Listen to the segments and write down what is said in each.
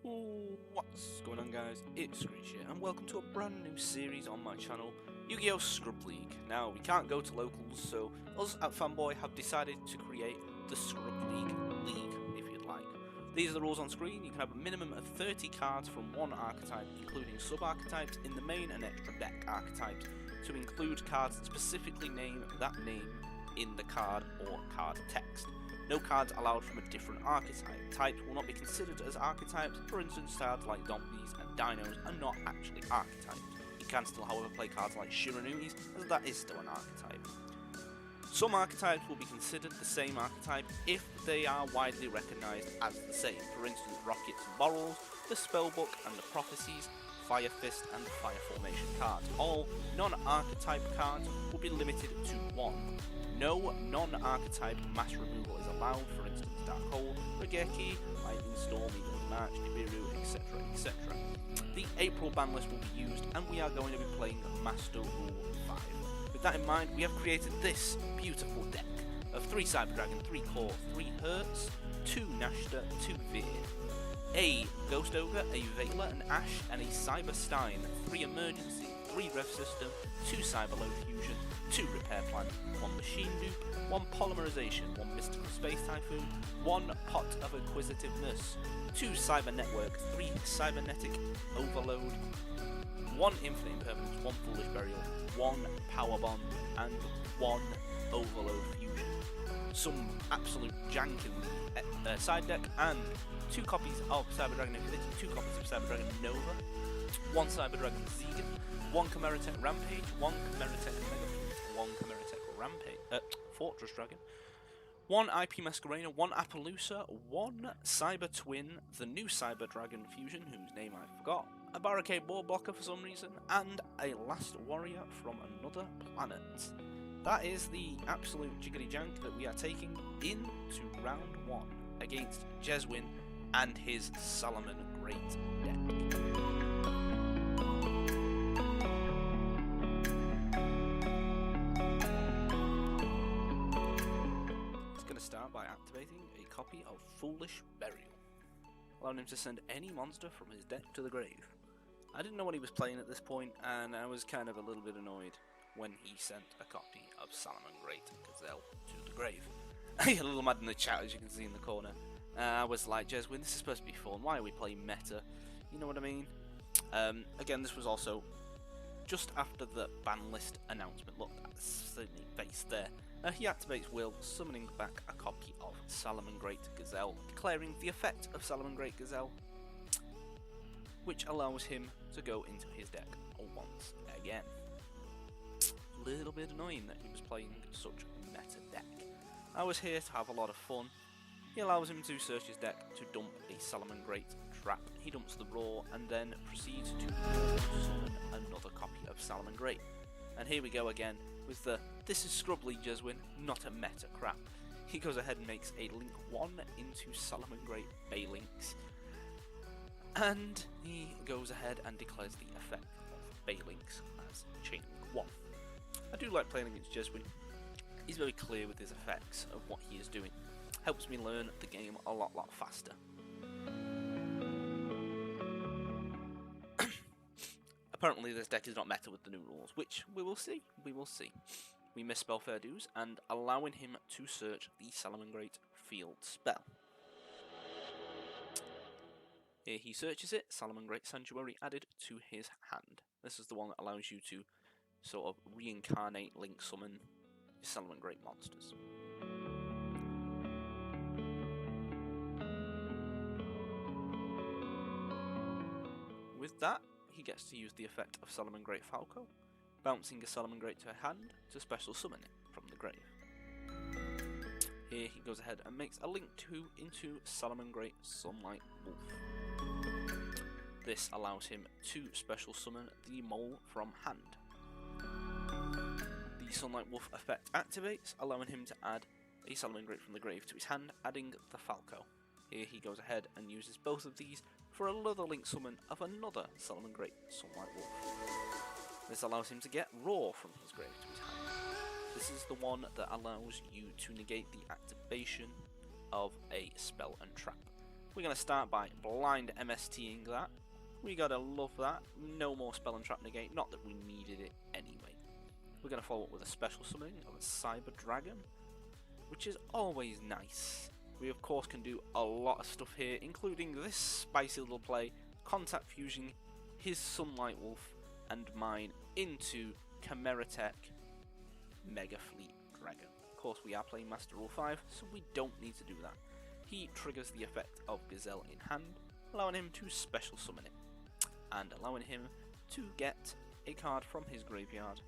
What's going on, guys? It's Screech here, and welcome to a brand new series on my channel, Yu-Gi-Oh! Scrub League. Now, we can't go to locals, so us at Fanboy have decided to create the Scrub League, if you'd like. These are the rules on screen. You can have a minimum of 30 cards from one archetype, including sub-archetypes in the main and extra deck archetypes, to include cards that specifically name that name in the card or card text. No cards allowed from a different archetype. Types will not be considered as archetypes. For instance, cards like zombies and dinos are not actually archetypes. You can still, however, play cards like Shiranuis, as that is still an archetype. Some archetypes will be considered the same archetype if they are widely recognised as the same. For instance, Rockets and Borrels, the Spellbook and the Prophecies, Fire Fist and the Fire Formation cards. All non-archetype cards will be limited to one. No non-archetype mass removal is allowed, for instance Darkhold, Regeki, Lightning Storm, Eagle's March, Nibiru, etc, etc. The April ban list will be used, and we are going to be playing Master Rule 5. With that in mind, we have created this beautiful deck of 3 Cyber Dragon, 3 Core, 3 Hertz, 2 Nashta, 2 Veer, a Ghost Ogre, a Veiler, an Ash, and a Cyber Stein, 3 Emergency, 3 Rev System, 2 Cyber Load Fusion, 2 Repair Plan, 1 Machine Dupe, 1 Polymerization, 1 Mystical Space Typhoon, 1 Pot of Acquisitiveness, 2 Cyber Network, 3 Cybernetic Overload, 1 Infinite Impermanence, 1 Foolish Burial, 1 Power Bomb, and 1 Overload Fusion. Some absolute janky side deck, and 2 copies of Cyber Dragon Infinity, 2 copies of Cyber Dragon Nova, 1 Cyber Dragon Zegan, 1 Chimeratech Rampage, 1 Chimeratech Mega Fleet, 1 Chimeratech Fortress Dragon, 1 IP Masquerader, 1 Appaloosa, 1 Cyber Twin, the new Cyber Dragon Fusion, whose name I forgot, a Barricade Board Blocker for some reason, and a Last Warrior from Another Planet. That is the absolute jiggity jank that we are taking into round 1 against Jeswin and his Salamangreat deck. Start by activating a copy of Foolish Burial, allowing him to send any monster from his deck to the grave. I didn't know what he was playing at this point, and I was kind of a little bit annoyed when he sent a copy of Salamangreat Gazelle to the grave. I get a little mad in the chat, as you can see in the corner. I was like, Jeswin, this is supposed to be fun, why are we playing meta? You know what I mean? Again, this was also just after the ban list announcement. Look at the silly face there. He activates Will, summoning back a copy of Salamangreat Gazelle, declaring the effect of Salamangreat Gazelle, which allows him to go into his deck once again. A little bit annoying that he was playing such a meta deck. I was here to have a lot of fun. He allows him to search his deck to dump a Salamangreat trap. He dumps the Raw and then proceeds to summon another copy of Salamangreat. And here we go again with the "this is Scrub League Jeswin, not a meta crap." He goes ahead and makes a link 1 into Salamangreat Baylinks. And he goes ahead and declares the effect of Baylinks as Chain Link 1. I do like playing against Jeswin. He's very clear with his effects of what he is doing. Helps me learn the game a lot faster. Apparently this deck is not meta with the new rules, which we will see. We misspell fair dues and allowing him to search the Salamangreat field spell. Here he searches it, Salamangreat Sanctuary added to his hand. This is the one that allows you to sort of reincarnate link summon Salamangreat monsters. With that, he gets to use the effect of Salamangreat Falco, bouncing a Salamangreat to a hand to special summon it from the grave. Here he goes ahead and makes a link 2 into Salamangreat Sunlight Wolf. This allows him to special summon the mole from hand. The Sunlight Wolf effect activates, allowing him to add a Salamangreat from the grave to his hand, adding the Falco. Here he goes ahead and uses both of these for another link summon of another Salamangreat Sunlight Wolf. This allows him to get Raw from his grave to his hand. This is the one that allows you to negate the activation of a spell and trap, We're going to start by blind MSTing that. We gotta love that. No more spell and trap negate, not that we needed it anyway. We're going to follow up with a special summoning of a Cyber Dragon, which is always nice. We of course can do a lot of stuff here, including this spicy little play, contact fusing his Sunlight Wolf and mine into Chimera Tech Mega Fleet Dragon. Of course we are playing Master Rule 5, so we don't need to do that. He triggers the effect of Gazelle in hand, allowing him to special summon it, and allowing him to get a card from his graveyard.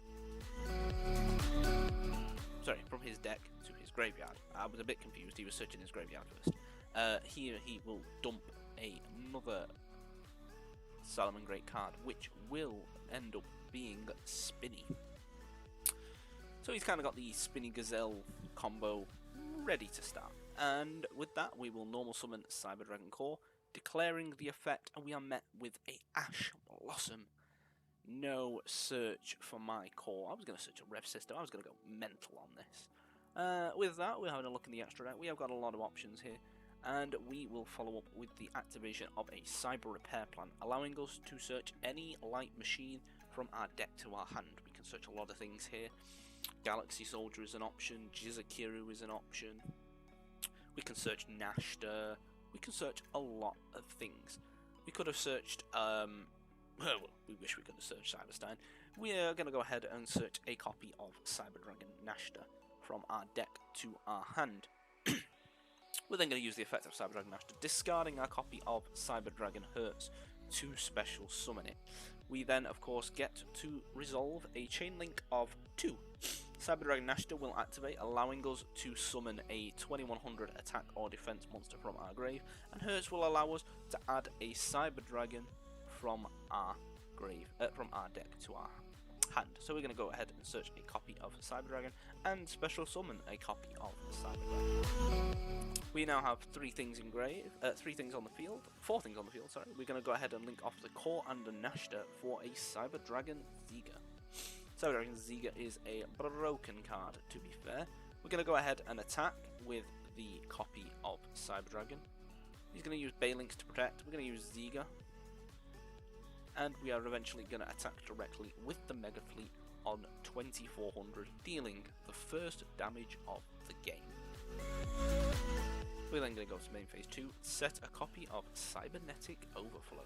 Sorry, from his deck to his graveyard. I was a bit confused, he was searching his graveyard first. Here he will dump another Salamangreat card, which will end up being Spinny. So he's kind of got the Spinny Gazelle combo ready to start. And with that, we will normal summon Cyber Dragon Core, declaring the effect, and we are met with a Ash Blossom. No search for my core. I was going to search a Rev System. I was going to go mental on this. With that, we're having a look in the extra deck. We have got a lot of options here, and we will follow up with the activation of a Cyber Repair Plan, allowing us to search any light machine from our deck to our hand. We can search a lot of things here. Galaxy Soldier is an option. Jizakiru is an option. We can search Nashta. We can search a lot of things. We could have searched, well, we wish we could have searched Cyberstein. We are going to go ahead and search a copy of Cyber Dragon Nashta from our deck to our hand. We're then going to use the effect of Cyber Dragon Nashta, discarding our copy of Cyber Dragon Hertz to special summon it. We then, of course, get to resolve a chain link of 2. Cyber Dragon Nashta will activate, allowing us to summon a 2100 attack or defense monster from our grave, and Hertz will allow us to add a Cyber Dragon from our deck to our hand. So we're going to go ahead and search a copy of Cyber Dragon and special summon a copy of Cyber Dragon. We now have 4 things on the field. Sorry. We're going to go ahead and link off the core and the Nashta for a Cyber Dragon Ziga. Cyber Dragon Ziga is a broken card, to be fair. We're going to go ahead and attack with the copy of Cyber Dragon. He's going to use Balinks to protect. We're going to use Ziga. And we are eventually going to attack directly with the Mega Fleet on 2400, dealing the first damage of the game. We're then going to go to main phase 2, set a copy of Cybernetic Overflow.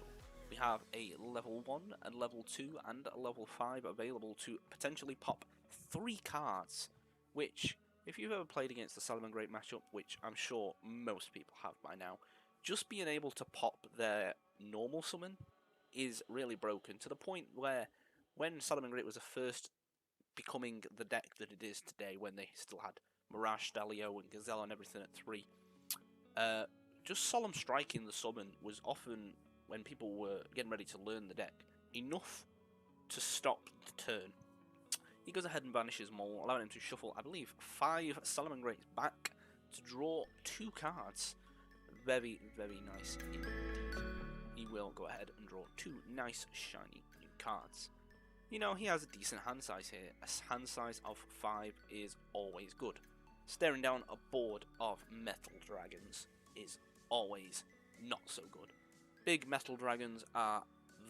We have a level 1, a level 2 and a level 5 available to potentially pop 3 cards, which, if you've ever played against the Salamangreat matchup, which I'm sure most people have by now, just being able to pop their normal summon is really broken, to the point where when Salamangreat was first becoming the deck that it is today, when they still had Mirage Stalio and Gazelle and everything at 3, just Solemn Striking the summon was often, when people were getting ready to learn the deck, enough to stop the turn. He goes ahead and banishes Mole, allowing him to shuffle, I believe, 5 Salamangreats back to draw 2 cards. Very, very nice indeed. He will go ahead and draw 2 nice, shiny new cards. You know, he has a decent hand size here. A hand size of 5 is always good. Staring down a board of Metal Dragons is always not so good. Big Metal Dragons are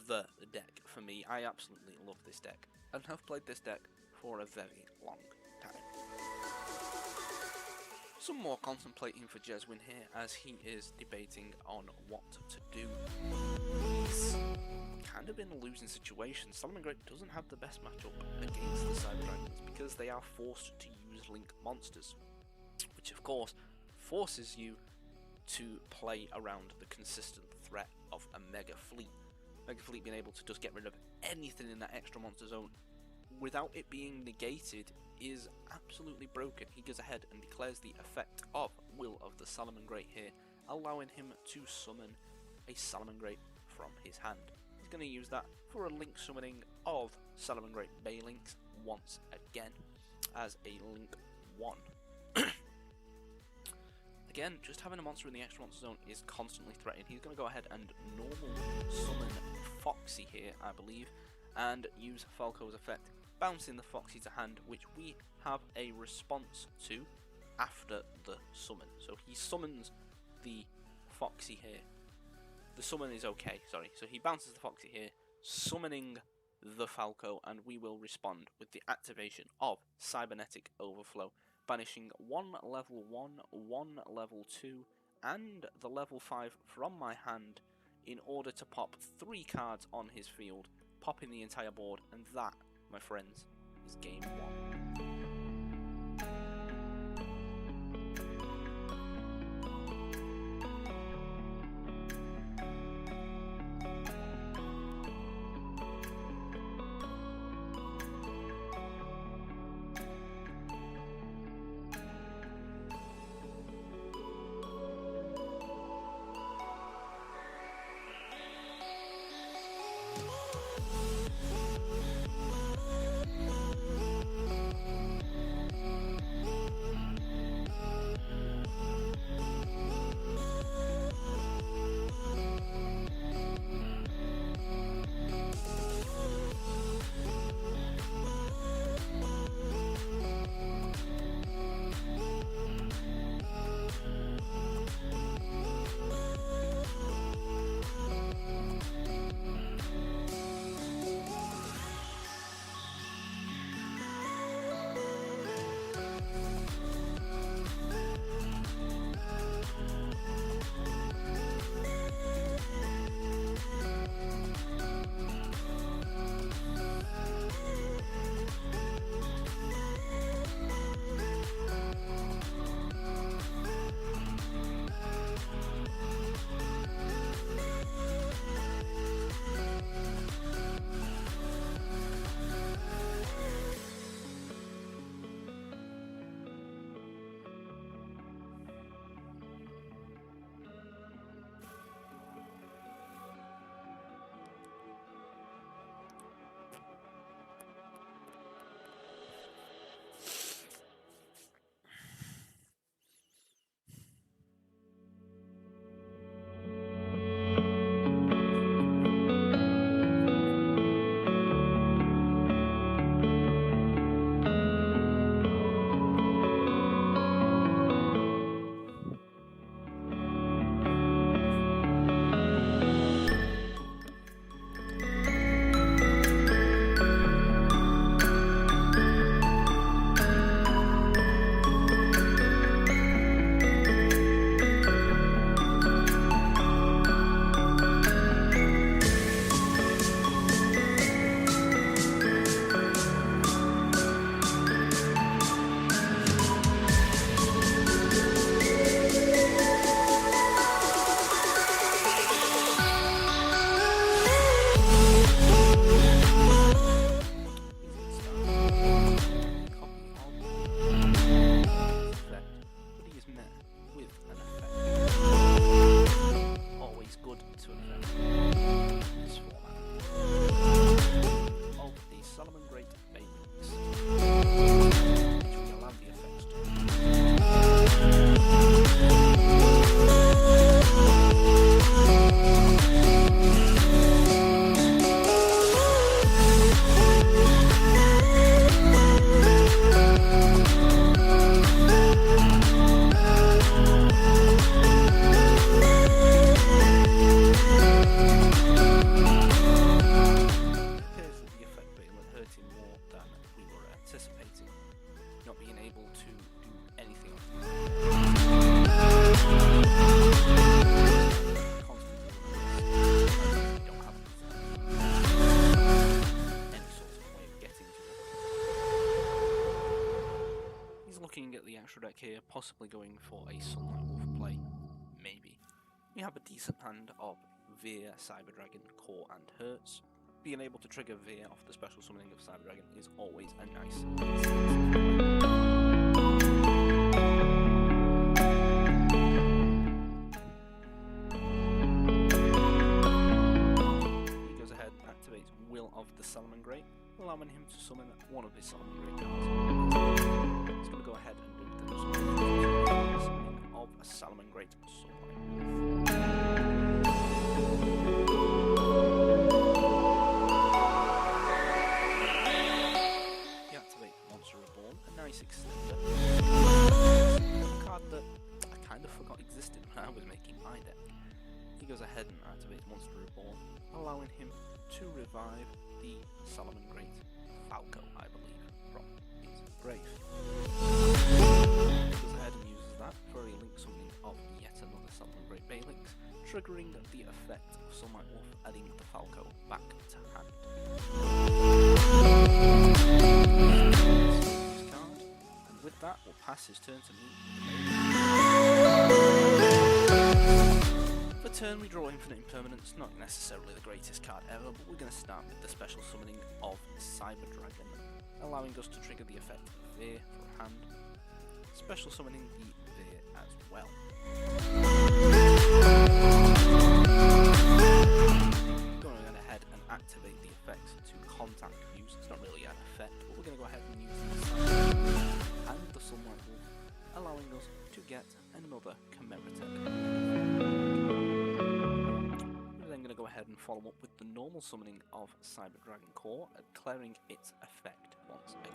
the deck for me. I absolutely love this deck, and have played this deck for a very long time. Some more contemplating for Jeswin here, as he is debating on what to do. He's kind of in a losing situation. Salamangreat doesn't have the best matchup against the Cyber Dragons because they are forced to use Link monsters, which of course forces you to play around the consistent threat of a Mega Fleet. Mega Fleet being able to just get rid of anything in that extra monster zone without it being negated is absolutely broken. He goes ahead and declares the effect of Will of the Salamangreat here, allowing him to summon a Salamangreat from his hand. He's going to use that for a link summoning of Salamangreat Balinks once again as a link 1. Again, just having a monster in the extra monster zone is constantly threatening. He's going to go ahead and normal summon Foxy here, I believe, and use Falco's effect, bouncing the Foxy to hand, which we have a response to after the summon. So he summons the Foxy here. The summon is okay, sorry. So he bounces the Foxy here, summoning the Falco, and we will respond with the activation of Cybernetic Overflow, banishing one level 1, one level 2, and the level 5 from my hand in order to pop 3 cards on his field, popping the entire board, and that, my friends, is game 1. deck here, possibly going for a Sunlight Wolf play, maybe. We have a decent hand of Veer, Cyber Dragon, Core and Hertz. Being able to trigger Veer off the special summoning of Cyber Dragon is always a nice He goes ahead and activates Will of the Salamangreat, allowing him to summon one of his Salamangreat cards. He's going to go ahead and do the summoning of a Salamangreat Sunlight. He activates Monster Reborn, a nice extender. A card that I kind of forgot existed when I was making my deck. he goes ahead and activates Monster Reborn, allowing him to revive the Salamangreat Falco, I believe, from its grave. He goes ahead and uses that for a link summoning of yet another Salamangreat Baelix, triggering the effect of Sunlight Wolf, adding the Falco back to hand. And with that, we'll pass his turn to me. For turn, we draw Infinite Impermanence, not necessarily the greatest card ever, but we're going to start with the special summoning of Cyber Dragon, allowing us to trigger the effect of Veer for a hand, special summoning the Veer as well. Going ahead and activate the effects to contact use. It's not really an effect, but we're going to go ahead and use the and the Sunlight Wolf, allowing us to get another Chimeratech. We're then going to go ahead and follow up with the normal summoning of Cyber Dragon Core, declaring its effect once again.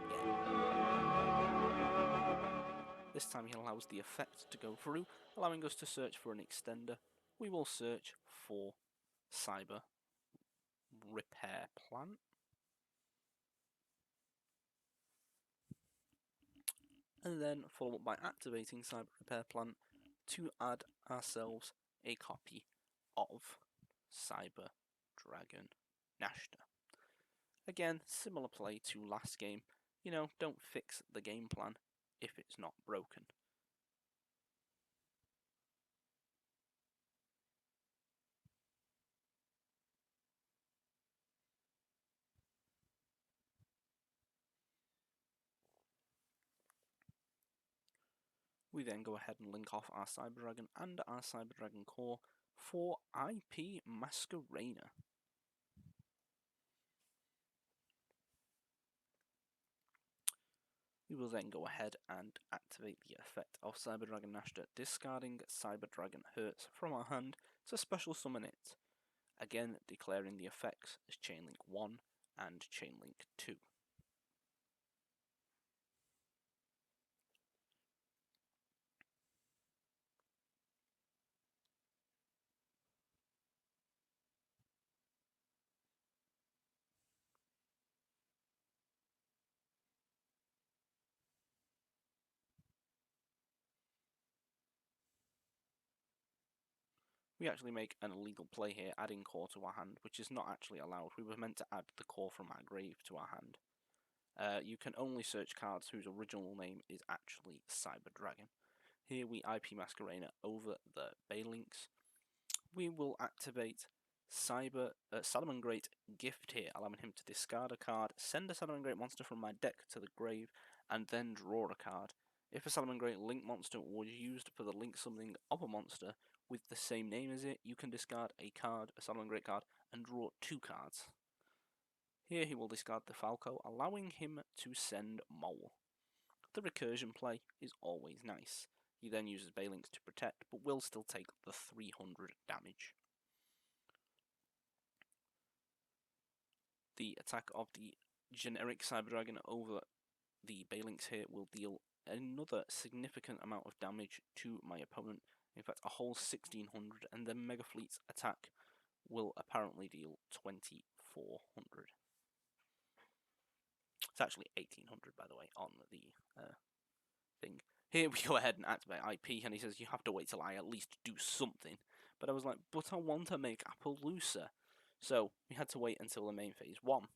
This time he allows the effect to go through, allowing us to search for an extender. We will search for Cyber Repair Plant. And then follow up by activating Cyber Repair Plant to add ourselves a copy of Cyber Dragon Nashta. Again, similar play to last game. You know, don't fix the game plan if it's not broken. We then go ahead and link off our Cyber Dragon and our Cyber Dragon Core for IP Masquerena. We will then go ahead and activate the effect of Cyber Dragon Nashta, discarding Cyber Dragon Hurts from our hand to special summon it, again declaring the effects as Chainlink 1 and Chainlink 2. We actually make an illegal play here, adding core to our hand, which is not actually allowed. We were meant to add the core from our grave to our hand. You can only search cards whose original name is actually Cyber Dragon. Here we IP Masquerena over the Baelix. We will activate Salamangreat Gift here, allowing him to discard a card, send a Salamangreat monster from my deck to the grave, and then draw a card. If a Salamangreat link monster was used for the link summoning of a monster with the same name as it, you can discard a card, a Salamangreat card, and draw 2 cards. Here he will discard the Falco, allowing him to send Mole. The recursion play is always nice. He then uses Baelix to protect, but will still take the 300 damage. The attack of the generic Cyber Dragon over the Baelix here will deal another significant amount of damage to my opponent. In fact, a whole 1600, and the Mega Fleet's attack will apparently deal 2400. It's actually 1800, by the way, on the thing. Here we go ahead and activate IP, and he says you have to wait till I at least do something. But I was like, but I want to make Appaloosa. So we had to wait until the main phase 1.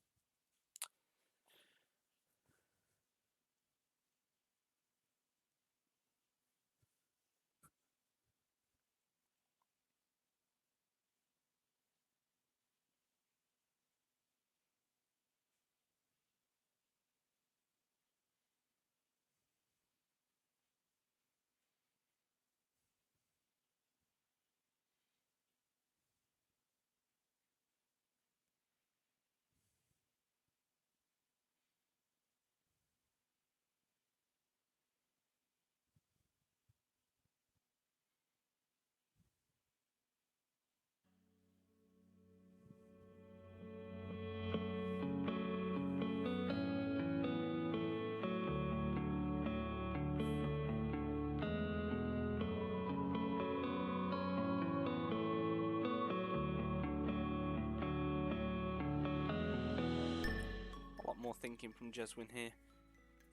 more thinking from Jeswin here.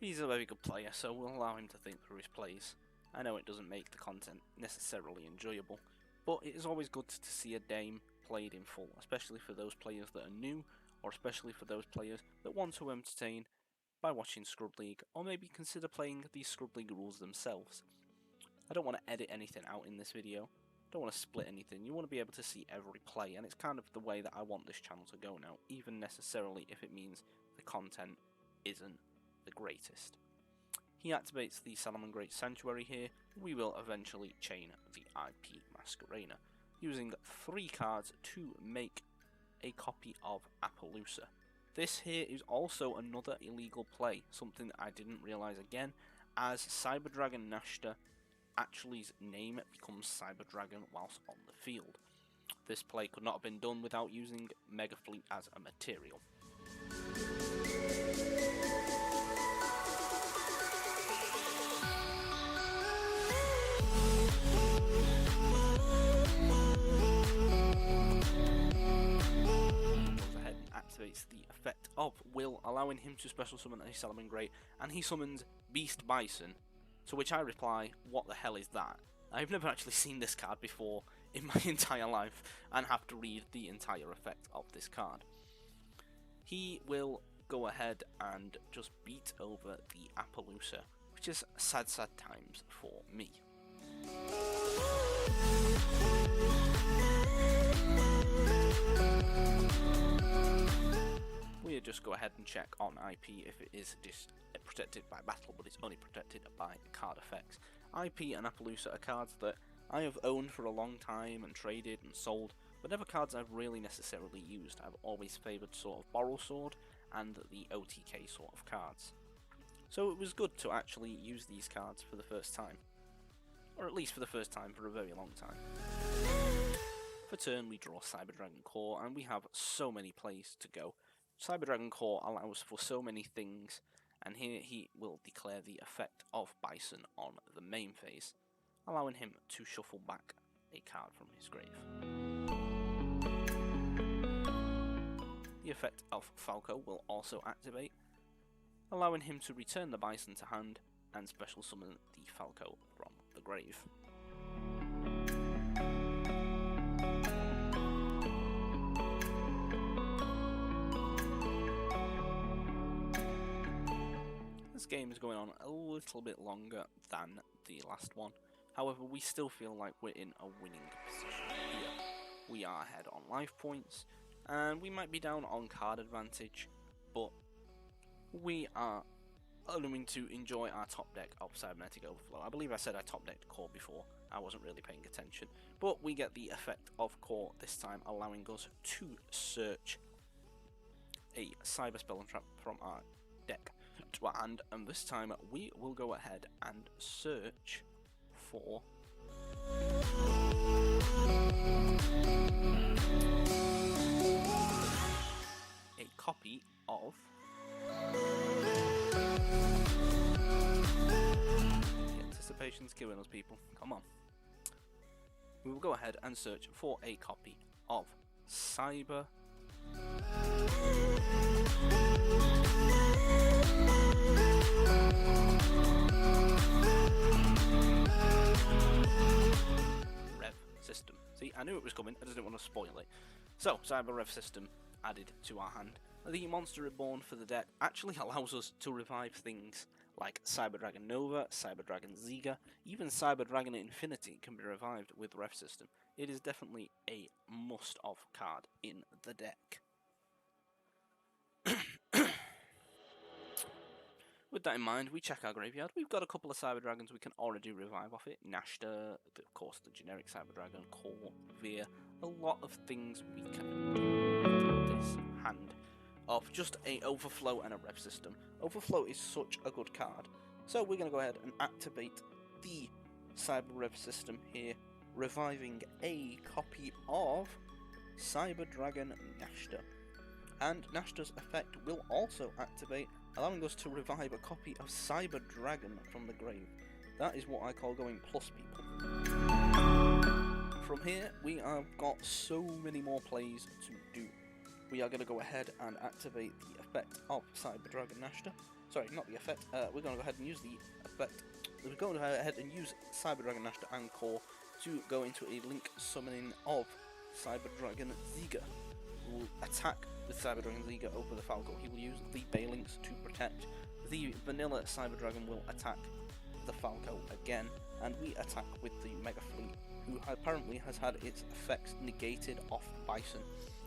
He's a very good player, so we'll allow him to think through his plays. I know it doesn't make the content necessarily enjoyable, but it is always good to see a Dame played in full, especially for those players that are new, or especially for those players that want to entertain by watching Scrub League, or maybe consider playing these Scrub League rules themselves. I don't want to edit anything out in this video, don't want to split anything. You want to be able to see every play, and it's kind of the way that I want this channel to go now, even necessarily if it means the content isn't the greatest. He activates the Salamangreat Sanctuary here. We will eventually chain the IP Masquerader, using 3 cards to make a copy of Appaloosa. This here is also another illegal play, something that I didn't realise again, as Cyber Dragon Nashta actually's name becomes Cyber Dragon whilst on the field. This play could not have been done without using Mega Fleet as a material. Activates the effect of Will, allowing him to special summon a Salamangreat, and he summons Beast Bison, to which I reply, what the hell is that? I've never actually seen this card before in my entire life, and have to read the entire effect of this card. He will go ahead and just beat over the Appaloosa, which is sad times for me. We'll just go ahead and check on IP if it is protected by battle, but it's only protected by card effects. IP and Appaloosa are cards that I have owned for a long time and traded and sold, but never cards I've really necessarily used. I've always favoured sort of Borrow Sword and the OTK sort of cards. So it was good to actually use these cards for the first time, or at least for the first time for a very long time. For turn we draw Cyber Dragon Core, and we have so many plays to go. Cyber Dragon Core allows for so many things, and here he will declare the effect of Bison on the main phase, allowing him to shuffle back a card from his grave. The effect of Falco will also activate, allowing him to return the Bison to hand and special summon the Falco from the grave. This game is going on a little bit longer than the last one, however we still feel like we're in a winning position here. We are ahead on life points, and we might be down on card advantage, but we are going to enjoy our top deck of Cybernetic Overflow. I believe I said I top decked Core before, I wasn't really paying attention, but we get the effect of Core this time, allowing us to search a Cyber Spell and Trap from our deck to our hand, and this time we will go ahead and search for a copy of the anticipation's killing us, people. Come on. We will go ahead and search for a copy of Cyber Rev System. See, I knew it was coming, I just didn't want to spoil it. So, Cyber Rev System added to our hand. The Monster Reborn for the deck actually allows us to revive things like Cyber Dragon Nova, Cyber Dragon Ziga, even Cyber Dragon Infinity can be revived with Rev System. It is definitely a must-have card in the deck. With that in mind, we check our graveyard. We've got a couple of Cyber Dragons we can already revive off it. Nashta, of course, the generic Cyber Dragon, Core, Veer. A lot of things we can do with this hand of just a Overflow and a Rev System. Overflow is such a good card. So we're going to go ahead and activate the Cyber Rev System here, reviving a copy of Cyber Dragon Nashta. And Nashta's effect will also activate, allowing us to revive a copy of Cyber Dragon from the grave. That is what I call going plus, people. From here, we have got so many more plays to do. we are going to go ahead and activate the effect of Cyber Dragon Nashta. Sorry, not the effect. We're going to go ahead and use the effect. We're going to go ahead and use Cyber Dragon Nashta and Core to go into a link summoning of Cyber Dragon Ziga. Who will attack with Cyber Dragon Ziga over the Falco. He will use the Balinks to protect. The vanilla Cyber Dragon will attack the Falco again, and we attack with the Mega Fleet, who apparently has had its effects negated off Bison.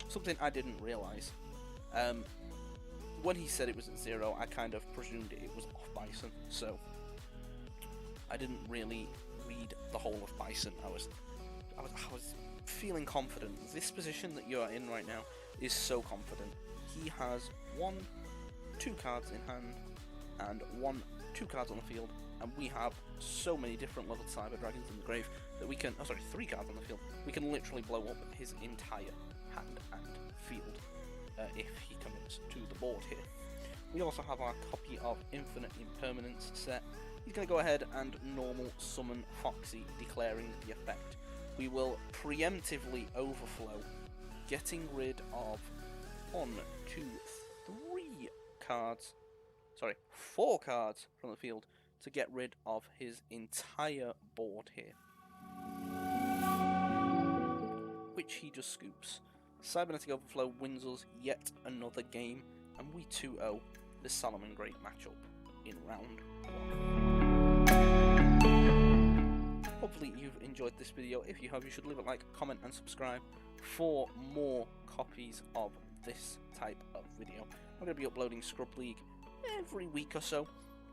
Something I didn't realise. When he said it was at 0, I kind of presumed it was off Bison, so I didn't really read the whole of Bison. I was feeling confident. This position that you are in right now is so confident. He has 2 cards in hand and 2 cards on the field, and we have so many different leveled Cyber Dragons in the grave that we can, 3 cards on the field, we can literally blow up his entire hand and field if he commits to the board here. We also have our copy of Infinite Impermanence set. He's going to go ahead and normal summon Foxy, declaring the effect. We will preemptively overflow, getting rid of 4 cards from the field to get rid of his entire board here, which he just scoops. Cybernetic Overflow wins us yet another game, and we 2-0 the Salamangreat matchup in round 1. Hopefully you've enjoyed this video. If you have, you should leave a like, comment and subscribe for more copies of this type of video. I'm going to be uploading Scrub League every week or so.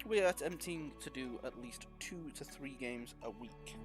We are attempting to do at least 2 to 3 games a week.